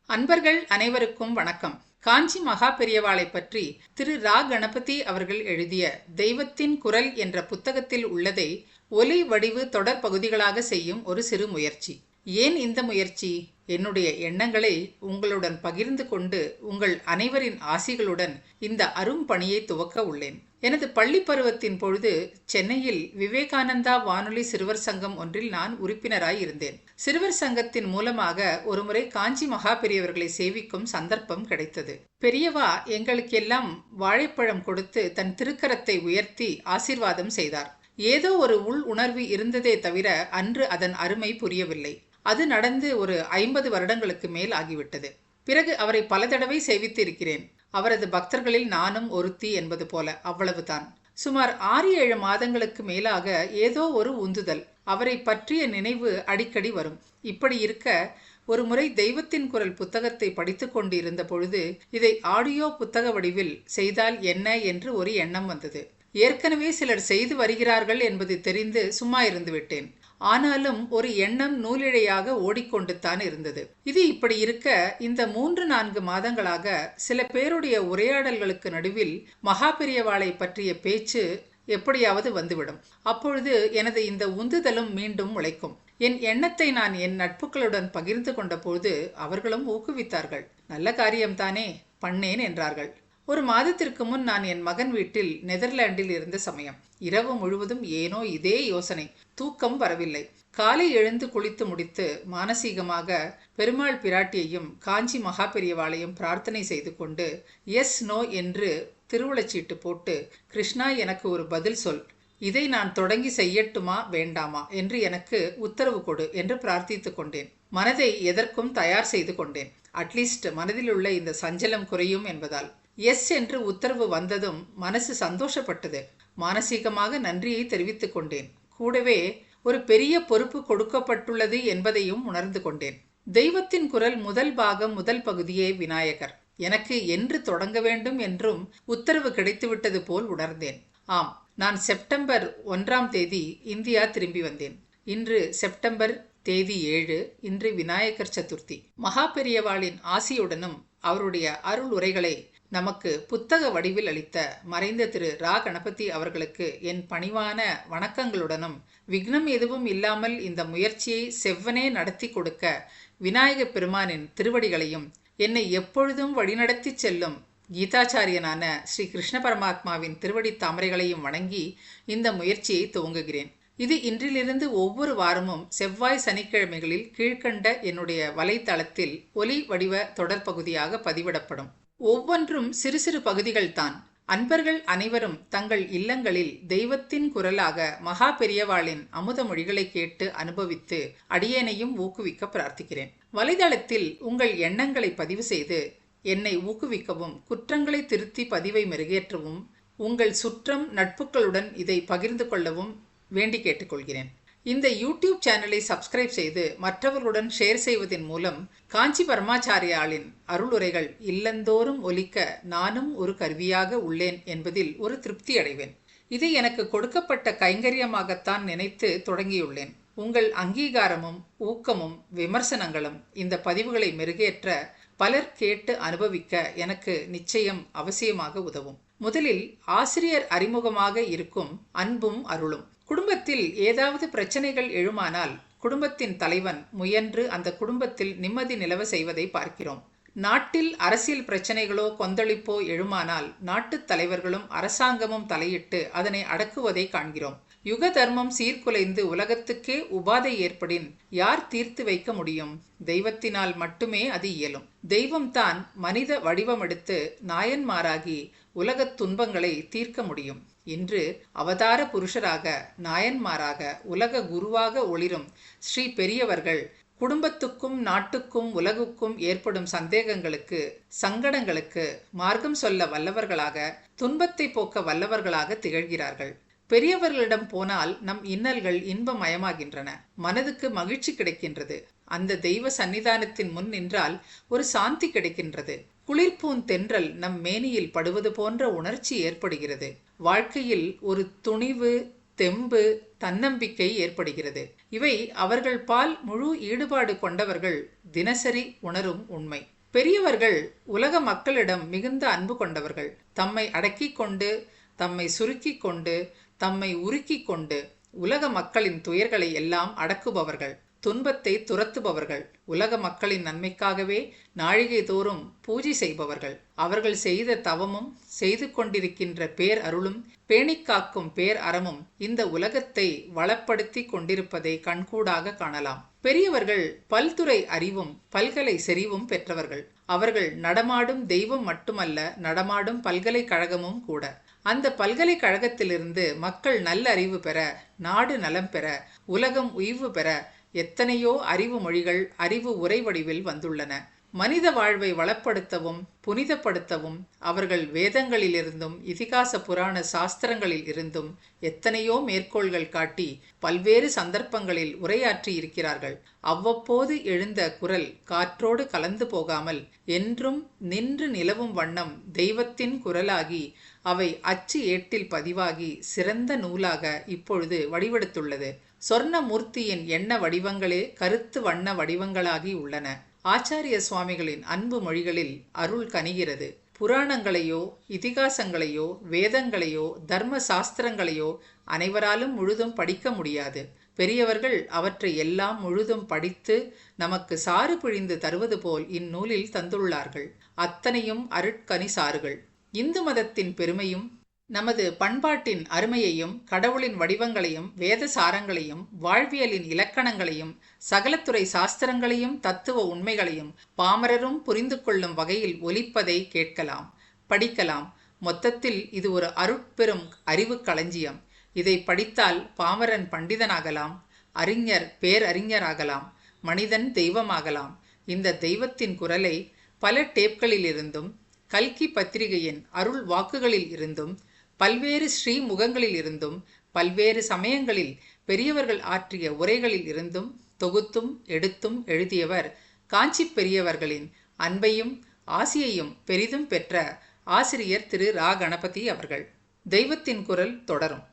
அன்பர்கள் அனைவருக்கும் வணக்கம். காஞ்சி மகா பெரியவாளை பற்றி திரு ரா கணபதி அவர்கள் எழுதிய தெய்வத்தின் குரல் என்ற புத்தகத்தில் உள்ளதை ஒலி வடிவு தொடர் பகுதிகளாக செய்யும் ஒரு சிறு முயற்சி. ஏன் இந்த முயற்சி? என்னுடைய எண்ணங்களை உங்களுடன் பகிர்ந்து கொண்டு உங்கள் அனைவரின் ஆசிகளுடன் இந்த அரும் பணியை துவக்க உள்ளேன். எனது பள்ளி பருவத்தின் பொழுது சென்னையில் விவேகானந்தா வானொலி சிறுவர் சங்கம் ஒன்றில் நான் உறுப்பினராய் இருந்தேன். சிறுவர் சங்கத்தின் மூலமாக ஒருமுறை காஞ்சி மகா பெரியவர்களை சேவிக்கும் சந்தர்ப்பம் கிடைத்தது. பெரியவா எங்களுக்கெல்லாம் வாழைப்பழம் கொடுத்து தன் திருக்கரத்தை உயர்த்தி ஆசீர்வாதம் செய்தார். ஏதோ ஒரு உள் உணர்வு இருந்ததே தவிர அன்று அதன் அருமை புரியவில்லை. அது நடந்து ஒரு 50 வருடங்களுக்கு மேல் ஆகிவிட்டது. பிறகு அவரை பல தடவை சேவித்து இருக்கிறேன். அவரது பக்தர்களில் நானும் ஒருத்தி என்பது போல, அவ்வளவுதான். சுமார் 6-7 மாதங்களுக்கு மேலாக ஏதோ ஒரு உந்துதல், அவரை பற்றிய நினைவு அடிக்கடி வரும். இப்படி இருக்க ஒரு முறை தெய்வத்தின் குரல் புத்தகத்தை படித்து கொண்டிருந்த பொழுது இதை ஆடியோ புத்தக வடிவில் செய்தால் என்ன என்று ஒரு எண்ணம் வந்தது. ஏற்கனவே சிலர் செய்து வருகிறார்கள் என்பது தெரிந்து சும்மா இருந்து விட்டேன். ஆனாலும் ஒரு எண்ணம் நூலிழையாக ஓடிக்கொண்டு தான் இருந்தது. இது இப்படி இருக்க இந்த 3-4 மாதங்களாக சில பேருடைய உரையாடல்களுக்கு நடுவில் மகா பெரியவாளை பற்றிய பேச்சு எப்படியாவது வந்துவிடும். அப்பொழுது எனது இந்த உந்துதலும் மீண்டும் உழைக்கும். என் எண்ணத்தை நான் என் நட்புகளுடன் பகிர்ந்து கொண்ட போது அவர்களும் ஊக்குவித்தார்கள். நல்ல காரியம்தானே, பண்ணேன் என்றார்கள். ஒரு மாதத்திற்கு முன் நான் என் மகன் வீட்டில் நெதர்லாண்டில் இருந்த சமயம். இரவு முழுவதும் ஏனோ இதே யோசனை. தூக்கம் வரவில்லை. காலை எழுந்து குளித்து முடித்து மானசீகமாக பெருமாள் பிராட்டியையும் காஞ்சி மகா பெரியவாளையும் பிரார்த்தனை செய்து கொண்டு எஸ் நோ என்று திருவுளச்சீட்டு போட்டு, கிருஷ்ணா எனக்கு ஒரு பதில் சொல், இதை நான் தொடங்கி செய்யட்டுமா வேண்டாமா என்று எனக்கு உத்தரவு கொடு என்று பிரார்த்தித்து கொண்டேன். மனதை எதற்கும் தயார் செய்து கொண்டேன். அட்லீஸ்ட் மனதில் உள்ள இந்த சஞ்சலம் குறையும் என்பதால். எஸ் என்று உத்தரவு வந்ததும் மனசு சந்தோஷப்பட்டது. மானசீகமாக நன்றியை தெரிவித்துக் கொண்டேன். கூடவே ஒரு பெரிய பொறுப்பு கொடுக்கப்பட்டுள்ளது என்பதையும் உணர்ந்து கொண்டேன். தெய்வத்தின் குரல் முதல் பாகம் முதல் பகுதியே விநாயகர். எனக்கு என்று தொடங்க வேண்டும் என்றும் உத்தரவு கிடைத்துவிட்டது போல் உணர்ந்தேன். ஆம், நான் செப்டம்பர் 1ஆம் தேதி இந்தியா திரும்பி வந்தேன். இன்று செப்டம்பர் தேதி 7. இன்று விநாயகர் சதுர்த்தி. மகா பெரியவாளின் ஆசியுடனும் அவருடைய அருள் உரைகளை நமக்கு புத்தக வடிவில் அளித்த மறைந்த திரு ரா கணபதி அவர்களுக்கு என் பணிவான வணக்கங்களுடனும், விக்னம் எதுவும் இல்லாமல் இந்த முயற்சியை செவ்வனே நடத்தி கொடுக்க விநாயக பெருமானின் திருவடிகளையும், என்னை எப்பொழுதும் வழிநடத்தி செல்லும் கீதாச்சாரியனான ஸ்ரீ கிருஷ்ண பரமாத்மாவின் திருவடி தாமரைகளையும் வணங்கி இந்த முயற்சியை துவங்குகிறேன். இது இன்றிலிருந்து ஒவ்வொரு வாரமும் செவ்வாய் சனிக்கிழமைகளில் கீழ்கண்ட என்னுடைய வலைத்தளத்தில் ஒலி வடிவ தொடர் பகுதியாக பதிவிடப்படும். ஒவ்வொன்றும் சிறு சிறு பகுதிகள் தான். அன்பர்கள் அனைவரும் தங்கள் இல்லங்களில் தெய்வத்தின் குரலாக மகா பெரியவாளின் அமுத மொழிகளை கேட்டு அனுபவித்து அடியேனையும் ஊக்குவிக்க பிரார்த்திக்கிறேன். வலைதளத்தில் உங்கள் எண்ணங்களை பதிவு செய்து என்னை ஊக்குவிக்கவும், குற்றங்களை திருத்தி பதிவை மெருகேற்றவும், உங்கள் சுற்றம் நட்புகளுடன் இதை பகிர்ந்து கொள்ளவும் வேண்டி கேட்டுக்கொள்கிறேன். இந்த யூடியூப் சேனலை சப்ஸ்கிரைப் செய்து மற்றவர்களுடன் ஷேர் செய்வதன் மூலம் காஞ்சி பரமாச்சாரியாளின் அருளுரைகள் இல்லந்தோறும் ஒலிக்க நானும் ஒரு கருவியாக உள்ளேன் என்பதில் ஒரு திருப்தி அடைவேன். இது எனக்கு கொடுக்கப்பட்ட கைங்கரியமாகத்தான் நினைத்து தொடங்கியுள்ளேன். உங்கள் அங்கீகாரமும் ஊக்கமும் விமர்சனங்களும் இந்த பதிவுகளை மெருகேற்ற, பலர் கேட்டு அனுபவிக்க எனக்கு நிச்சயம் அவசியமாக உதவும். முதலில் ஆசிரியர் அறிமுகமாக இருக்கும் அன்பும் அருளும். குடும்பத்தில் ஏதாவது பிரச்சனைகள் எழுமானால் குடும்பத்தின் தலைவன் முயன்று அந்த குடும்பத்தில் நிம்மதி நிலவ செய்வதை பார்க்கிறோம். நாட்டில் அரசியல் பிரச்சனைகளோ கொந்தளிப்போ எழுமானால் நாட்டுத் தலைவர்களும் அரசாங்கமும் தலையிட்டு அதனை அடக்குவதை காண்கிறோம். யுக தர்மம் சீர்குலைந்து உலகத்துக்கே உபாதை ஏற்படின் யார் தீர்த்து வைக்க முடியும்? தெய்வத்தினால் மட்டுமே அது இயலும். தெய்வம்தான் மனித வடிவமெடுத்து நாயன்மாராகி உலகத் துன்பங்களை தீர்க்க முடியும். இன்று அவதார புருஷராக, நாயன்மாராக, உலக குருவாக ஒளிரும் ஸ்ரீ பெரியவர்கள் குடும்பத்துக்கும் நாட்டுக்கும் உலகுக்கும் ஏற்படும் சந்தேகங்களுக்கு, சங்கடங்களுக்கு மார்க்கம் சொல்ல வல்லவர்களாக, துன்பத்தை போக்க வல்லவர்களாக திகழ்கிறார்கள். பெரியவர்களிடம் போனால் நம் இன்னல்கள் இன்பமயமாகின்றன. மனதுக்கு மகிழ்ச்சி கிடைக்கின்றது. அந்த தெய்வ சன்னிதானத்தின் முன் நின்றால் ஒரு சாந்தி கிடைக்கின்றது. குளிர்பூன் தென்றல் நம் மேனியில் படுவது போன்ற உணர்ச்சி ஏற்படுகிறது. வாழ்க்கையில் ஒரு துணிவு, தெம்பு, தன்னம்பிக்கை ஏற்படுகிறது. இவை அவர்கள் பால் முழு ஈடுபாடு கொண்டவர்கள் தினசரி உணரும் உண்மை. பெரியவர்கள் உலக மக்களிடம் மிகுந்த அன்பு கொண்டவர்கள். தம்மை அடக்கிக் கொண்டு, தம்மை சுருக்கிக் கொண்டு, தம்மை உருக்கிக் கொண்டு உலக மக்களின் துயர்களை எல்லாம் அடக்குபவர்கள், துன்பத்தை துரத்துபவர்கள், உலக மக்களின் நன்மைக்காகவே நாழிகை தோறும் பூஜை செய்பவர்கள். அவர்கள் செய்த தவமும் செய்து கொண்டிருக்கின்ற பேர் அருளும் பேணிக்காக்கும் பேர் அறமும் இந்த உலகத்தை வளப்படுத்தி கொண்டிருப்பதை கண்கூடாக காணலாம். பெரியவர்கள் பல்துறை அறிவும் பல்கலை செறிவும் பெற்றவர்கள். அவர்கள் நடமாடும் தெய்வம் மட்டுமல்ல, நடமாடும் பல்கலைக்கழகமும் கூட. அந்த பல்கலைக்கழகத்திலிருந்து மக்கள் நல்ல அறிவு பெற, நாடு நலம் பெற, உலகம் உய்வு பெற எத்தனையோ அறிவு மொழிகள் அறிவு உரை வடிவில் வந்துள்ளன. மனித வாழ்வை வளப்படுத்தவும் புனிதப்படுத்தவும் அவர்கள் வேதங்களிலிருந்தும் இதிகாச புராண சாஸ்திரங்களில் இருந்தும் எத்தனையோ மேற்கோள்கள் காட்டி பல்வேறு சந்தர்ப்பங்களில் உரையாற்றி இருக்கிறார்கள். அவ்வப்போது எழுந்த குரல் காற்றோடு கலந்து போகாமல் என்றும் நின்று நிலவும் வண்ணம் தெய்வத்தின் குரலாகி அவை அச்சு ஏட்டில் பதிவாகி சிறந்த நூலாக இப்பொழுது வடிவெடுத்துள்ளது. சொர்ணமூர்த்தியின் எண்ண வடிவங்களே கருத்து வண்ண வடிவங்களாகி உள்ளன. ஆச்சாரிய சுவாமிகளின் அன்பு மொழிகளில் அருள் கனிகிறது. புராணங்களையோ இதிகாசங்களையோ வேதங்களையோ தர்ம சாஸ்திரங்களையோ அனைவராலும் முழுதும் படிக்க முடியாது. பெரியவர்கள் அவற்றை எல்லாம் முழுதும் படித்து நமக்கு சாறு பிழிந்து தருவது போல் இந்நூலில் தந்துள்ளார்கள். அத்தனையும் அருட்கனி சாறுகள். இந்து மதத்தின் பெருமையும் நமது பண்பாட்டின் அருமையையும் கடவுளின் வடிவங்களையும் வேத சாரங்களையும் வாழ்வியலின் இலக்கணங்களையும் சகலத்துறை சாஸ்திரங்களையும் தத்துவ உண்மைகளையும் பாமரரும் புரிந்து கொள்ளும் வகையில் ஒலிப்பதை கேட்கலாம், படிக்கலாம். மொத்தத்தில் இது ஒரு அருட்பெரும் அறிவு களஞ்சியம். இதை படித்தால் பாமரன் பண்டிதனாகலாம், அறிஞர் பேரறிஞராகலாம், மனிதன் தெய்வமாகலாம். இந்த தெய்வத்தின் குரலை பல டேப்களிலிருந்தும் கல்கி பத்திரிகையின் அருள் வாக்குகளில் இருந்தும் பல்வேறு ஸ்ரீமுகங்களில் இருந்தும் பல்வேறு சமயங்களில் பெரியவர்கள் ஆற்றிய உரைகளில் இருந்தும் தொகுத்தும் எடுத்தும் எழுதியவர் காஞ்சி பெரியவர்களின் அன்பையும் ஆசியையும் பெரிதும் பெற்ற ஆசிரியர் திரு ரா கணபதி அவர்கள். தெய்வத்தின் குரல் தொடரும்.